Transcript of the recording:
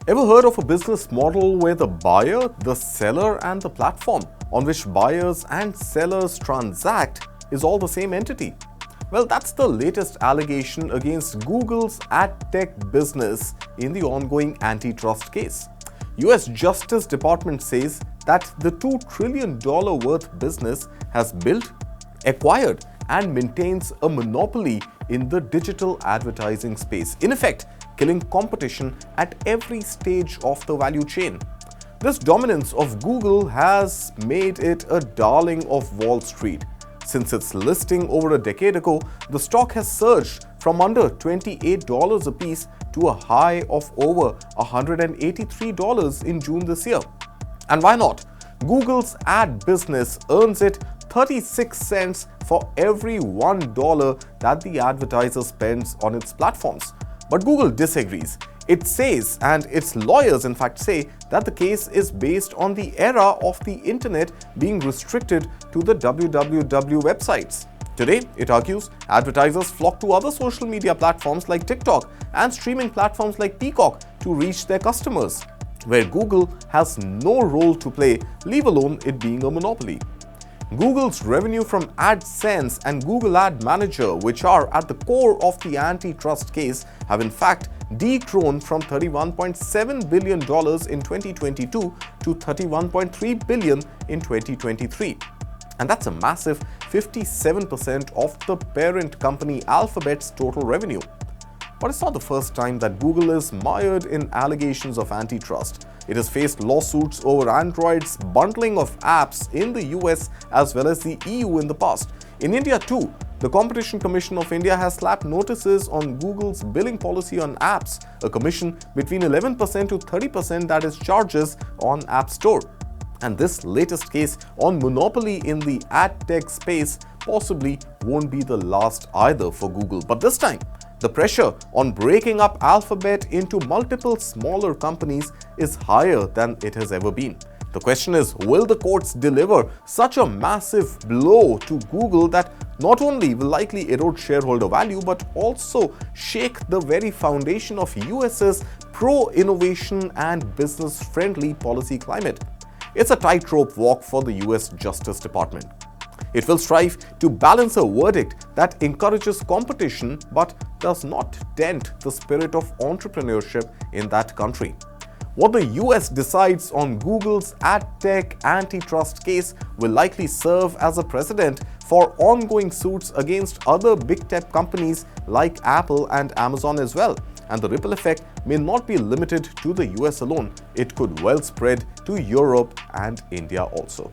Ever heard of a business model where the buyer, the seller, and the platform on which buyers and sellers transact is all the same entity? Well, that's the latest allegation against Google's ad tech business in the ongoing antitrust case. US Justice Department says that the $2 trillion worth business has built, acquired, and maintains a monopoly in the digital advertising space, in effect, killing competition at every stage of the value chain. This dominance of Google has made it a darling of Wall Street. Since its listing over a decade ago, the stock has surged from under $28 apiece to a high of over $183 in June this year. And why not? Google's ad business earns it 36 cents for every $1 that the advertiser spends on its platforms. But Google disagrees. It says, and its lawyers in fact say, that the case is based on the era of the internet being restricted to the www websites. Today, it argues, advertisers flock to other social media platforms like TikTok and streaming platforms like Peacock to reach their customers, where Google has no role to play, leave alone it being a monopoly. Google's revenue from AdSense and Google Ad Manager, which are at the core of the antitrust case, have in fact degrown from $31.7 billion in 2022 to $31.3 billion in 2023. And that's a massive 57% of the parent company Alphabet's total revenue. But it's not the first time that Google is mired in allegations of antitrust. It has faced lawsuits over Android's bundling of apps in the US as well as the EU in the past. In India too, the Competition Commission of India has slapped notices on Google's billing policy on apps, a commission between 11% to 30% that is charges on App Store. And this latest case on monopoly in the ad tech space possibly won't be the last either for Google. But this time, the pressure on breaking up Alphabet into multiple smaller companies is higher than it has ever been. The question is, will the courts deliver such a massive blow to Google that not only will likely erode shareholder value but also shake the very foundation of US's pro-innovation and business-friendly policy climate? It's a tightrope walk for the US Justice Department. It will strive to balance a verdict that encourages competition but does not dent the spirit of entrepreneurship in that country. What the US decides on Google's ad tech antitrust case will likely serve as a precedent for ongoing suits against other big tech companies like Apple and Amazon as well. And the ripple effect may not be limited to the US alone. It could well spread to Europe and India also.